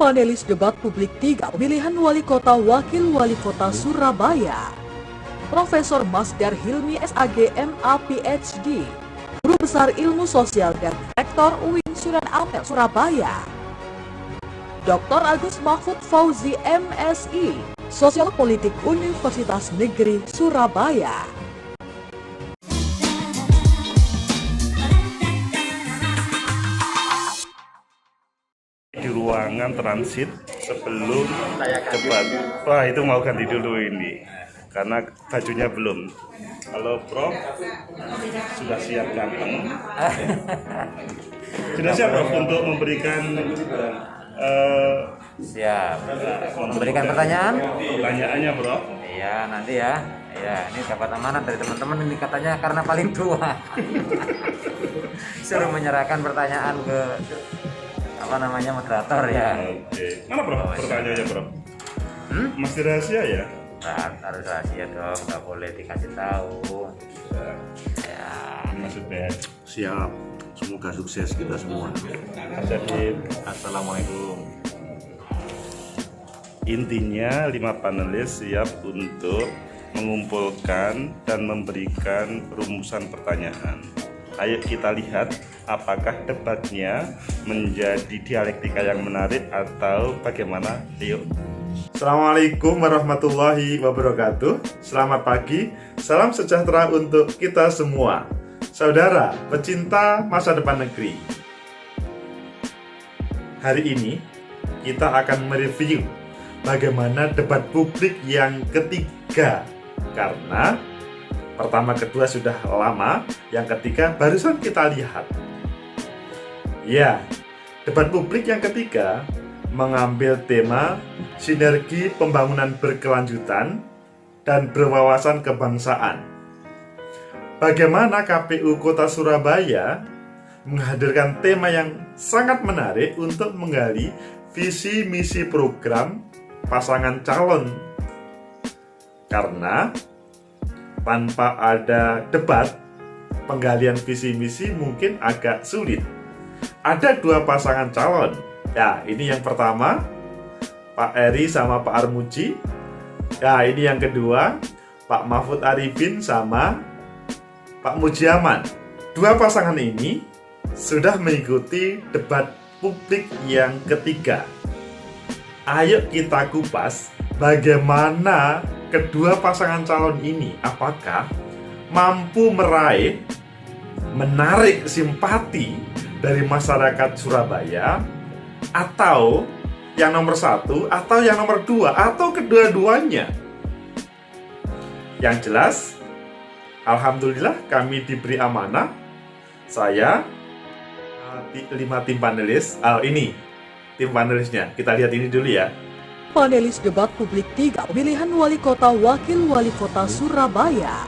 Panelis debat publik 3 pemilihan wali kota wakil wali kota Surabaya. Profesor Masdar Hilmi SAG MA PhD, Guru Besar Ilmu Sosial dan Rektor UIN Sunan Ampel Surabaya. Dr. Agus Mahfud Fauzi MSI, Sosiolog Politik Universitas Negeri Surabaya. Di ruangan transit sebelum debat. Wah, itu mau ganti dulu ini karena bajunya belum. Kalau Prof sudah siap datang. Sudah siap Prof untuk memberikan siap memberikan pertanyaan? Pertanyaannya Prof. Iya, nanti ya. Ya, ini dapat amanat dari teman-teman ini katanya karena paling tua. Suruh menyerahkan pertanyaan ke moderator ya. Oke. Mana Prof pertanyaannya Prof? Masih rahasia ya? Harus rahasia dong, nggak boleh dikasih tahu. Ya. Maksudnya Siap, semoga sukses kita semua. Assalamualaikum. Intinya 5 panelis siap untuk mengumpulkan dan memberikan rumusan pertanyaan. Ayo kita lihat apakah debatnya menjadi dialektika yang menarik atau bagaimana. Yuk. Assalamualaikum warahmatullahi wabarakatuh. Selamat pagi, salam sejahtera untuk kita semua. Saudara pecinta masa depan negeri, hari ini kita akan mereview bagaimana debat publik yang ketiga. Karena pertama, kedua sudah lama, yang ketiga barusan kita lihat. Ya, debat publik yang ketiga mengambil tema sinergi pembangunan berkelanjutan dan berwawasan kebangsaan. Bagaimana KPU Kota Surabaya menghadirkan tema yang sangat menarik untuk menggali visi misi program pasangan calon. Karena tanpa ada debat, penggalian visi misi mungkin agak sulit. Ada 2 pasangan calon. Ya, ini yang pertama, Pak Eri sama Pak Armuji. Ya, ini yang kedua, Pak Mahfud Arifin sama Pak Mujiaman. 2 pasangan ini sudah mengikuti debat publik yang ketiga. Ayo kita kupas bagaimana kedua pasangan calon ini, apakah mampu menarik simpati dari masyarakat Surabaya, atau yang nomor 1, atau yang nomor 2, atau kedua-duanya. Yang jelas, alhamdulillah kami diberi amanah. Saya 5 tim panelis. Ini tim panelisnya. Kita lihat ini dulu ya. Panelis debat publik 3 pemilihan wali kota wakil wali kota Surabaya.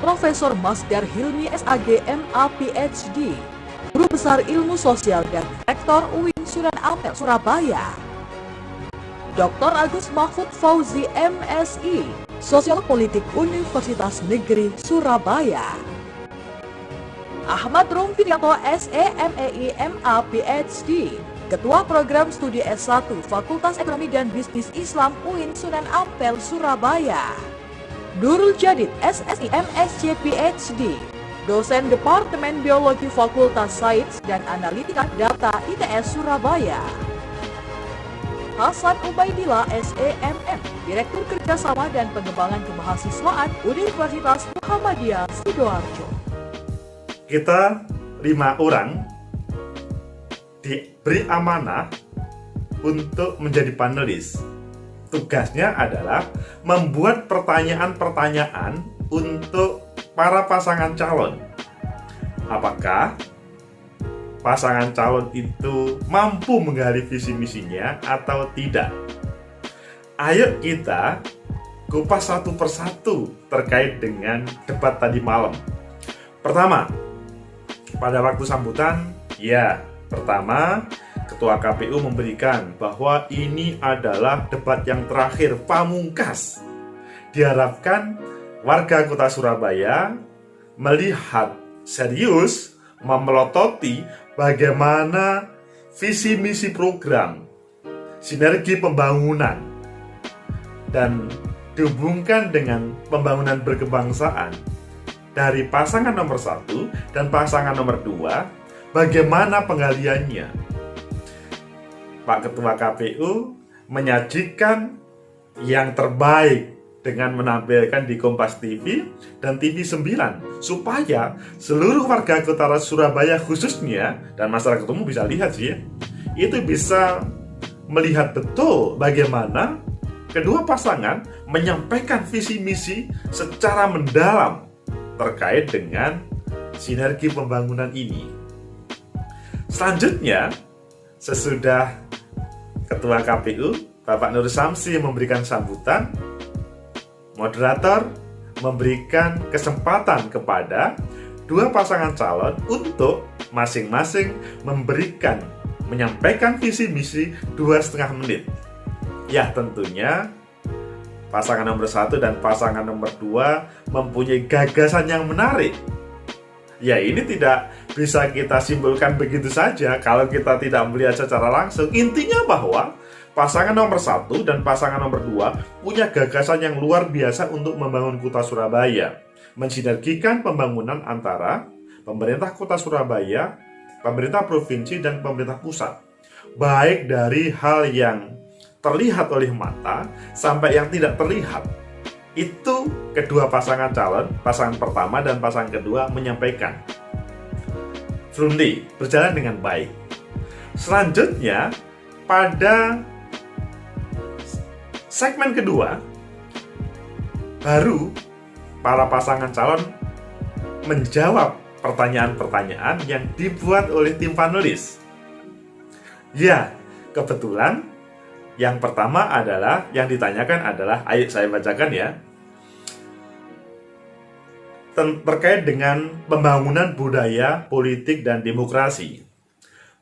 Profesor Masdar Hilmi SAG MA PhD, Guru Besar Ilmu Sosial dan Rektor UIN Sunan Ampel Surabaya. Dr. Agus Mahfud Fauzi MSI, Sosiolog Politik Universitas Negeri Surabaya. Ahmad Rumfidianto SEMEI MA PhD, Ketua Program Studi S1 Fakultas Ekonomi dan Bisnis Islam UIN Sunan Ampel Surabaya. Nurul Jadid SSI MSc PhD, Dosen Departemen Biologi Fakultas Sains dan Analitika Data ITS Surabaya. Hasan Ubaidillah SEMM, Direktur Kerjasama dan Pengembangan Kemahasiswaan Universitas Muhammadiyah Sidoarjo. Kita 5 orang diberi amanah untuk menjadi panelis. Tugasnya adalah membuat pertanyaan-pertanyaan untuk para pasangan calon. Apakah pasangan calon itu mampu menggali visi misinya atau tidak? Ayo kita kupas satu persatu terkait dengan debat tadi malam. Pertama, pada waktu sambutan, pertama, Ketua KPU memberikan bahwa ini adalah debat yang terakhir, pamungkas. Diharapkan warga kota Surabaya melihat serius, memelototi bagaimana visi misi program sinergi pembangunan dan dihubungkan dengan pembangunan berkebangsaan dari pasangan nomor 1 dan pasangan nomor 2, bagaimana penggaliannya? Pak Ketua KPU menyajikan yang terbaik dengan menampilkan di Kompas TV dan TV 9 supaya seluruh warga kota Surabaya khususnya dan masyarakat umum bisa lihat sih ya, itu bisa melihat betul bagaimana kedua pasangan menyampaikan visi misi secara mendalam terkait dengan sinergi pembangunan ini. Selanjutnya, sesudah Ketua KPU Bapak Nur Samsi memberikan sambutan, moderator memberikan kesempatan kepada dua pasangan calon untuk masing-masing menyampaikan visi misi 2,5 menit. Ya, tentunya pasangan nomor 1 dan pasangan nomor 2 mempunyai gagasan yang menarik. Ya, ini tidak bisa kita simpulkan begitu saja kalau kita tidak melihat secara langsung. Intinya bahwa pasangan nomor 1 dan pasangan nomor 2 punya gagasan yang luar biasa untuk membangun kota Surabaya, mensinergikan pembangunan antara pemerintah kota Surabaya, pemerintah provinsi, dan pemerintah pusat. Baik dari hal yang terlihat oleh mata sampai yang tidak terlihat. Itu kedua pasangan calon, pasangan pertama dan pasangan kedua menyampaikan. Fluently, berjalan dengan baik. Selanjutnya, pada segmen kedua, baru para pasangan calon menjawab pertanyaan-pertanyaan yang dibuat oleh tim panelis. Ya, kebetulan yang pertama adalah, yang ditanyakan adalah, ayo saya bacakan ya, terkait dengan pembangunan budaya, politik, dan demokrasi.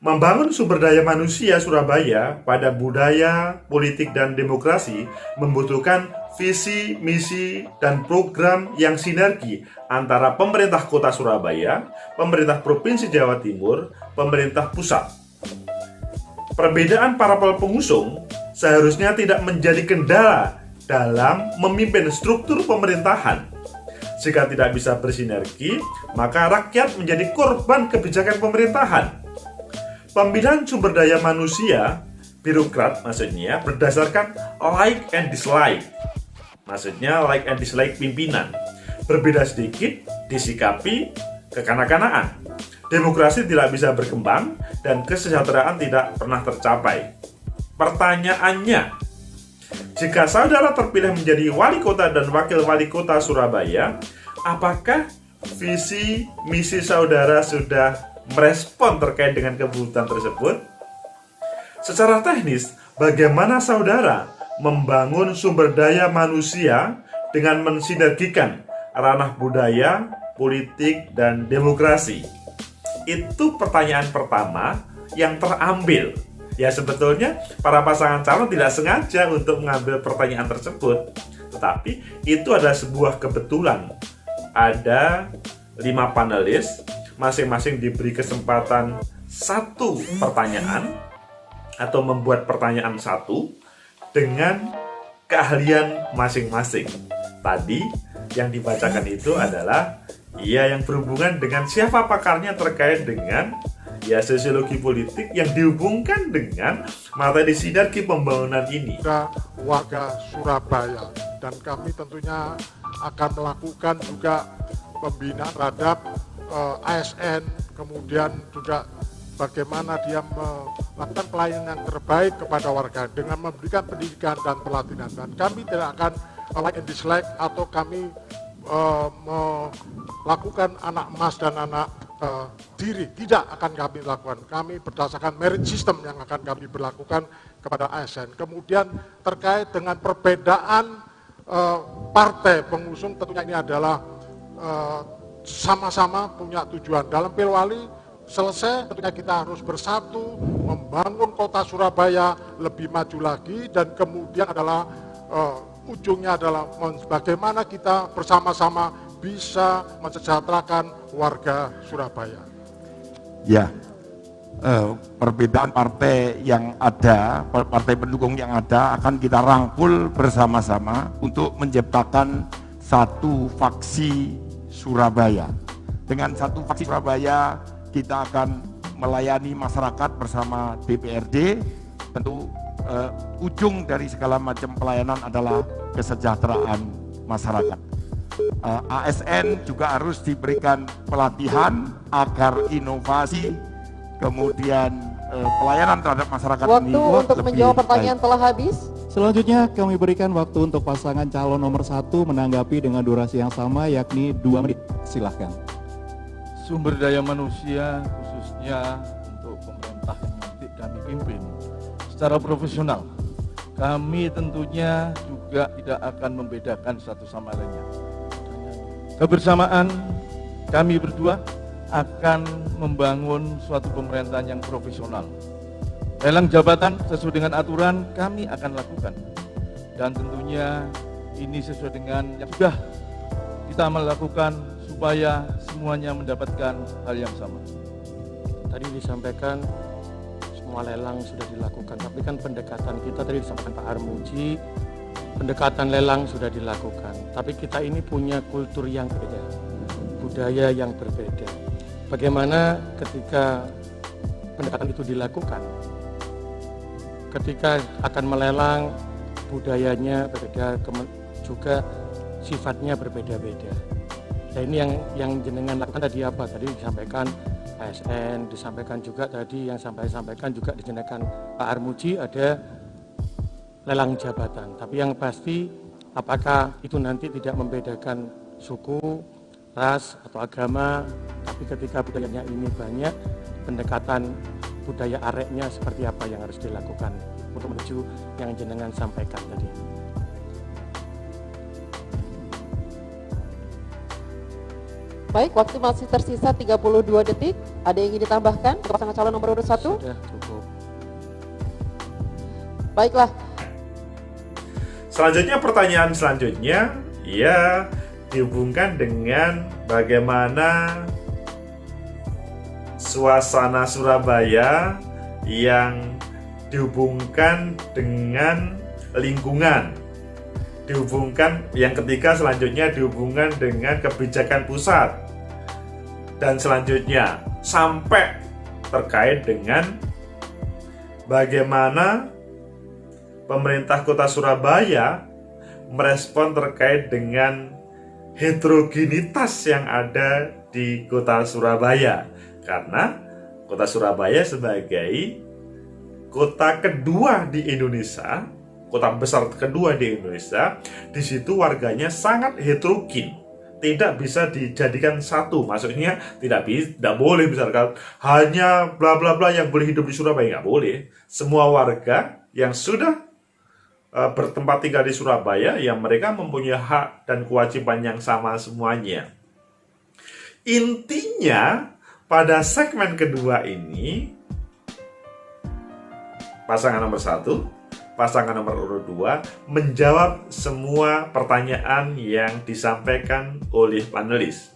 Membangun sumber daya manusia Surabaya pada budaya, politik, dan demokrasi membutuhkan visi, misi, dan program yang sinergi antara pemerintah kota Surabaya, pemerintah provinsi Jawa Timur, pemerintah pusat. Perbedaan para pengusung seharusnya tidak menjadi kendala dalam memimpin struktur pemerintahan. Jika tidak bisa bersinergi, maka rakyat menjadi korban kebijakan pemerintahan. Pemilihan sumber daya manusia, birokrat maksudnya, berdasarkan like and dislike. Maksudnya like and dislike pimpinan. Berbeda sedikit, disikapi kekanak-kanakan. Demokrasi tidak bisa berkembang dan kesejahteraan tidak pernah tercapai. Pertanyaannya, jika saudara terpilih menjadi wali kota dan wakil wali kota Surabaya, apakah visi misi saudara sudah merespon terkait dengan kebutuhan tersebut? Secara teknis, bagaimana saudara membangun sumber daya manusia dengan mensinergikan ranah budaya, politik, dan demokrasi? Itu pertanyaan pertama yang terambil. Ya, sebetulnya para pasangan calon tidak sengaja untuk mengambil pertanyaan tersebut, tetapi itu adalah sebuah kebetulan. Ada 5 panelis, masing-masing diberi kesempatan 1 pertanyaan atau membuat pertanyaan 1 dengan keahlian masing-masing. Tadi yang dibacakan itu adalah yang berhubungan dengan siapa pakarnya terkait dengan sosiologi politik yang dihubungkan dengan materi sinergi pembangunan ini. Warga Surabaya, dan kami tentunya akan melakukan juga pembinaan terhadap ASN, kemudian juga bagaimana dia melakukan pelayanan yang terbaik kepada warga dengan memberikan pendidikan dan pelatihan. Dan kami tidak akan like and dislike atau kami melakukan anak emas dan anak diri, tidak akan kami lakukan. Kami berdasarkan merit system yang akan kami berlakukan kepada ASN. Kemudian terkait dengan perbedaan partai pengusung, tentunya ini adalah sama-sama punya tujuan. Dalam Pilwali selesai, tentunya kita harus bersatu membangun kota Surabaya lebih maju lagi, dan kemudian adalah ujungnya adalah bagaimana kita bersama-sama bisa mensejahterakan warga Surabaya. Ya, perbedaan partai yang ada, partai pendukung yang ada akan kita rangkul bersama-sama untuk menciptakan satu faksi Surabaya. Dengan satu faksi Surabaya kita akan melayani masyarakat bersama DPRD. Tentu ujung dari segala macam pelayanan adalah kesejahteraan masyarakat. ASN juga harus diberikan pelatihan agar inovasi kemudian pelayanan terhadap masyarakat Waktu ini untuk lebih menjawab pertanyaan baik. telah habis. Selanjutnya kami berikan waktu untuk pasangan calon nomor 1 menanggapi dengan durasi yang sama yakni 2 menit. Silahkan. Sumber daya manusia khususnya untuk pemerintah yang nanti kami pimpin secara profesional. Kami tentunya juga tidak akan membedakan satu sama lainnya. Kebersamaan kami berdua akan membangun suatu pemerintahan yang profesional. Lelang jabatan sesuai dengan aturan kami akan lakukan. Dan tentunya ini sesuai dengan yang sudah kita melakukan supaya semuanya mendapatkan hal yang sama. Tadi disampaikan semua lelang sudah dilakukan, tapi kan pendekatan kita tadi disampaikan Pak Armuji, pendekatan lelang sudah dilakukan, tapi kita ini punya kultur yang berbeda, budaya yang berbeda. Bagaimana ketika pendekatan itu dilakukan, ketika akan melelang budayanya berbeda, juga sifatnya berbeda-beda. Nah ini yang jenengan lakukan tadi apa? Tadi disampaikan ASN, disampaikan juga tadi yang sampaikan juga disampaikan Pak Armuji ada lelang jabatan. Tapi yang pasti apakah itu nanti tidak membedakan suku, ras atau agama, tapi ketika budayanya ini banyak, pendekatan budaya areknya seperti apa yang harus dilakukan untuk menuju yang jenengan sampaikan tadi. Baik, waktu masih tersisa 32 detik. Ada yang ingin ditambahkan? Pasangan calon nomor urut 1? Sudah cukup. Baiklah. Selanjutnya pertanyaan selanjutnya ya dihubungkan dengan bagaimana suasana Surabaya yang dihubungkan dengan lingkungan. Dihubungkan yang ketiga selanjutnya dihubungkan dengan kebijakan pusat. Dan selanjutnya sampai terkait dengan bagaimana pemerintah Kota Surabaya merespon terkait dengan heterogenitas yang ada di Kota Surabaya. Karena Kota Surabaya sebagai kota kedua di Indonesia, kota besar kedua di Indonesia, di situ warganya sangat heterogen. Tidak bisa dijadikan satu, maksudnya tidak boleh misalkan hanya bla bla bla yang boleh hidup di Surabaya, nggak boleh. Semua warga yang sudah bertempat tinggal di Surabaya, yang mereka mempunyai hak dan kewajiban yang sama semuanya. Intinya pada segmen kedua ini pasangan nomor 1, pasangan nomor urut 2 menjawab semua pertanyaan yang disampaikan oleh panelis.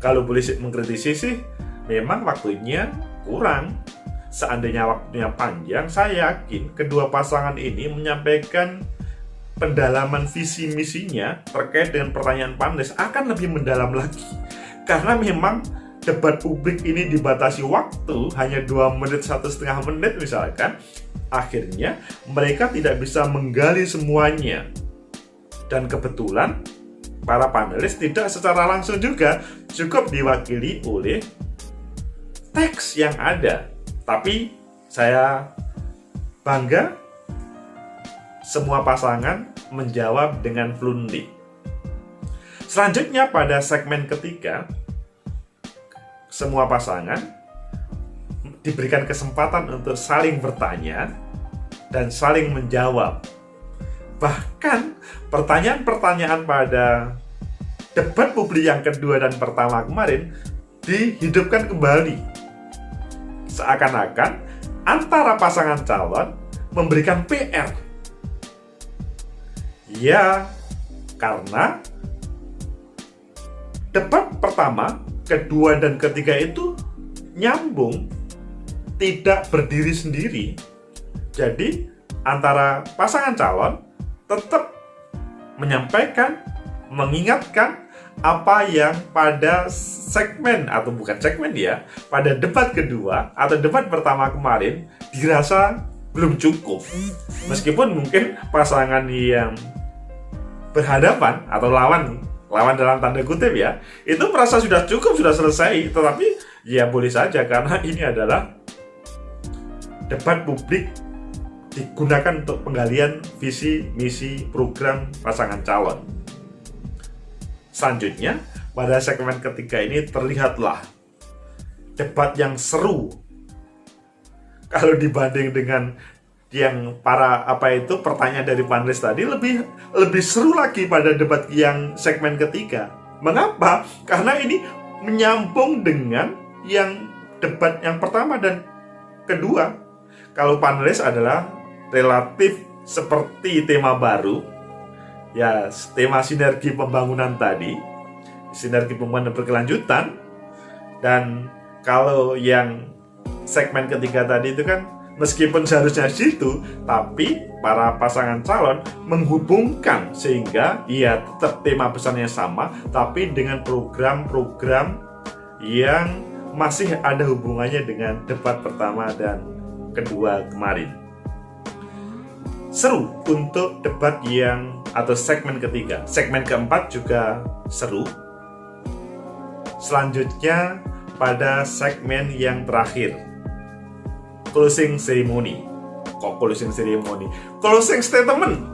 Kalau boleh mengkritisi sih, memang waktunya kurang. Seandainya waktunya panjang, saya yakin kedua pasangan ini menyampaikan pendalaman visi misinya terkait dengan pertanyaan panelis akan lebih mendalam lagi. Karena memang debat publik ini dibatasi waktu hanya 2 menit, 1,5 menit misalkan. Akhirnya mereka tidak bisa menggali semuanya. Dan kebetulan para panelis tidak secara langsung juga cukup diwakili oleh teks yang ada. Tapi saya bangga semua pasangan menjawab dengan fluently. Selanjutnya pada segmen ketiga, semua pasangan diberikan kesempatan untuk saling bertanya dan saling menjawab. Bahkan pertanyaan-pertanyaan pada debat publik yang kedua dan pertama kemarin dihidupkan kembali. Seakan-akan antara pasangan calon memberikan PR. Ya, karena debat pertama, kedua, dan ketiga itu nyambung tidak berdiri sendiri. Jadi antara pasangan calon tetap menyampaikan, mengingatkan apa yang pada segmen atau bukan segmen ya, pada debat kedua atau debat pertama kemarin dirasa belum cukup. Meskipun mungkin pasangan yang berhadapan atau lawan dalam tanda kutip ya, itu merasa sudah cukup, sudah selesai, tetapi ya boleh saja karena ini adalah debat publik digunakan untuk penggalian visi, misi, program pasangan calon. Selanjutnya, pada segmen ketiga ini terlihatlah debat yang seru. Kalau dibanding dengan yang pertanyaan dari panelis tadi lebih seru lagi pada debat yang segmen ketiga. Mengapa? Karena ini menyambung dengan yang debat yang pertama dan kedua. Kalau panelis adalah relatif seperti tema baru, ya tema sinergi pembangunan tadi, sinergi pembangunan berkelanjutan. Dan kalau yang segmen ketiga tadi itu kan meskipun seharusnya situ, tapi para pasangan calon menghubungkan sehingga ya tetap tema besarnya sama, tapi dengan program-program yang masih ada hubungannya dengan debat pertama dan kedua kemarin. Seru untuk debat yang atau segmen ketiga. Segmen keempat juga seru. Selanjutnya pada segmen yang terakhir, closing ceremony. Kok closing ceremony? Closing statement.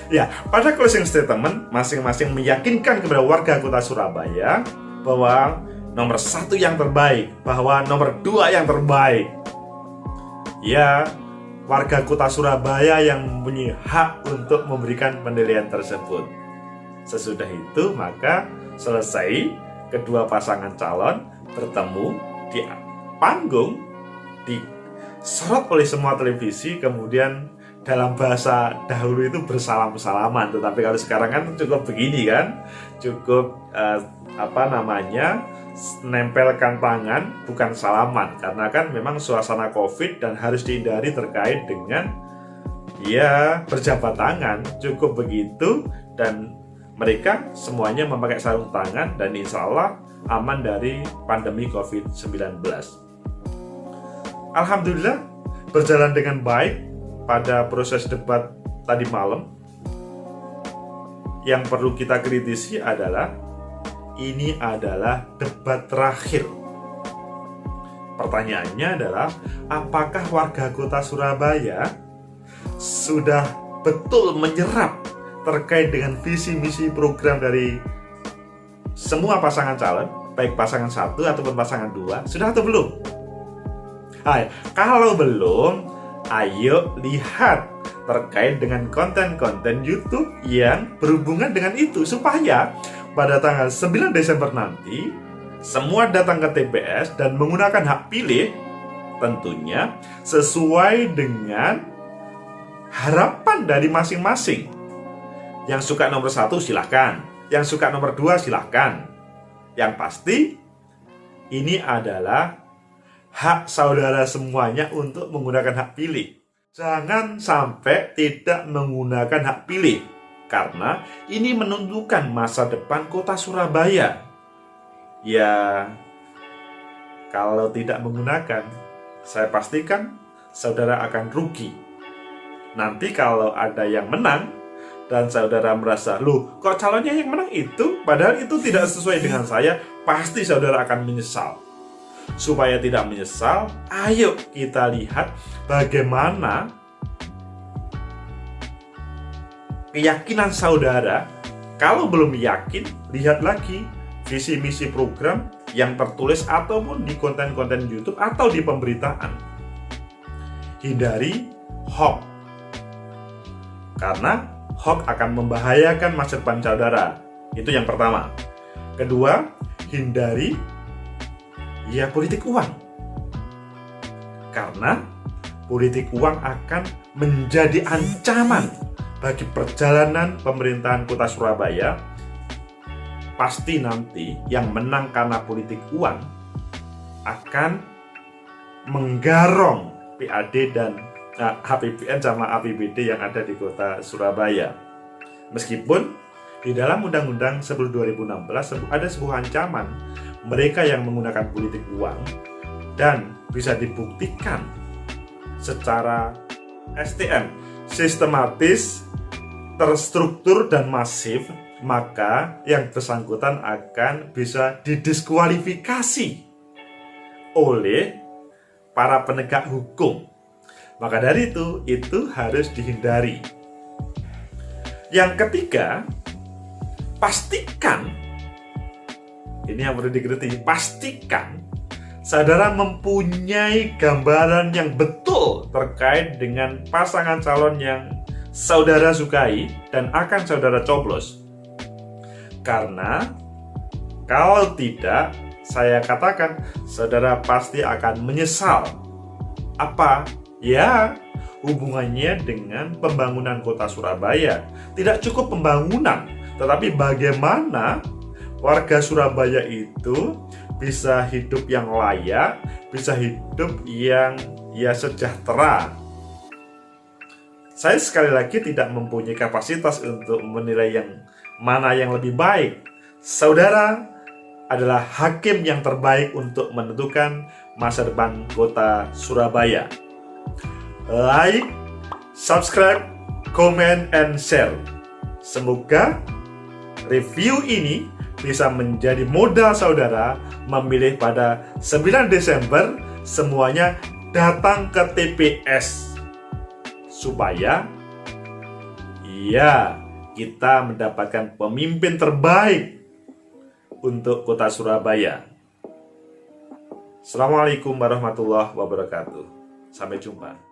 Ya, pada closing statement masing-masing meyakinkan kepada warga kota Surabaya bahwa nomor 1 yang terbaik, bahwa nomor 2 yang terbaik. Ya, warga kota Surabaya yang mempunyai hak untuk memberikan penilaian tersebut. Sesudah itu maka selesai, kedua pasangan calon bertemu di panggung, disorot oleh semua televisi, kemudian dalam bahasa dahulu itu bersalam-salaman. Tetapi kalau sekarang kan cukup begini kan, cukup nempelkan tangan, bukan salaman, karena kan memang suasana COVID dan harus dihindari terkait dengan ya berjabat tangan. Cukup begitu dan mereka semuanya memakai sarung tangan dan insya Allah aman dari pandemi COVID-19. Alhamdulillah berjalan dengan baik pada proses debat tadi malam. Yang perlu kita kritisi adalah ini adalah debat terakhir. Pertanyaannya adalah, apakah warga kota Surabaya sudah betul menyerap terkait dengan visi misi program dari semua pasangan calon, baik pasangan 1 ataupun pasangan 2, sudah atau belum? Kalau belum, ayo lihat terkait dengan konten-konten YouTube yang berhubungan dengan itu, supaya pada tanggal 9 Desember nanti semua datang ke TPS dan menggunakan hak pilih, tentunya sesuai dengan harapan dari masing-masing. Yang suka nomor 1 silahkan, yang suka nomor 2 silahkan. Yang pasti ini adalah hak saudara semuanya untuk menggunakan hak pilih. Jangan sampai tidak menggunakan hak pilih, karena ini menentukan masa depan kota Surabaya. Ya, kalau tidak menggunakan, saya pastikan saudara akan rugi. Nanti kalau ada yang menang dan saudara merasa, loh kok calonnya yang menang itu, padahal itu tidak sesuai dengan saya, pasti saudara akan menyesal. Supaya tidak menyesal, ayo kita lihat bagaimana keyakinan saudara. Kalau belum yakin, lihat lagi visi misi program yang tertulis ataupun di konten-konten YouTube atau di pemberitaan. Hindari hoax, karena hoax akan membahayakan masa depan saudara. Itu yang pertama. Kedua, hindari politik uang, karena politik uang akan menjadi ancaman bagi perjalanan pemerintahan kota Surabaya. Pasti nanti yang menang karena politik uang akan menggarong PAD dan HPBN sama APBD yang ada di kota Surabaya. Meskipun di dalam Undang-Undang 10 2016 ada sebuah ancaman mereka yang menggunakan politik uang dan bisa dibuktikan secara STM, sistematis, terstruktur dan masif, maka yang bersangkutan akan bisa didiskualifikasi oleh para penegak hukum. Maka dari itu harus dihindari. Yang ketiga, pastikan, ini yang perlu digerti, pastikan saudara mempunyai gambaran yang betul terkait dengan pasangan calon yang saudara sukai dan akan saudara coblos. Karena kalau tidak, saya katakan saudara pasti akan menyesal. Apa? Ya, hubungannya dengan pembangunan kota Surabaya. Tidak cukup pembangunan, tetapi bagaimana warga Surabaya itu bisa hidup yang layak, bisa hidup yang sejahtera. Saya sekali lagi tidak mempunyai kapasitas untuk menilai yang mana yang lebih baik. Saudara adalah hakim yang terbaik untuk menentukan masa depan kota Surabaya. Like, subscribe, comment, and share. Semoga review ini bisa menjadi modal saudara memilih pada 9 Desember semuanya datang ke TPS supaya kita mendapatkan pemimpin terbaik untuk kota Surabaya. Assalamualaikum warahmatullahi wabarakatuh. Sampai jumpa.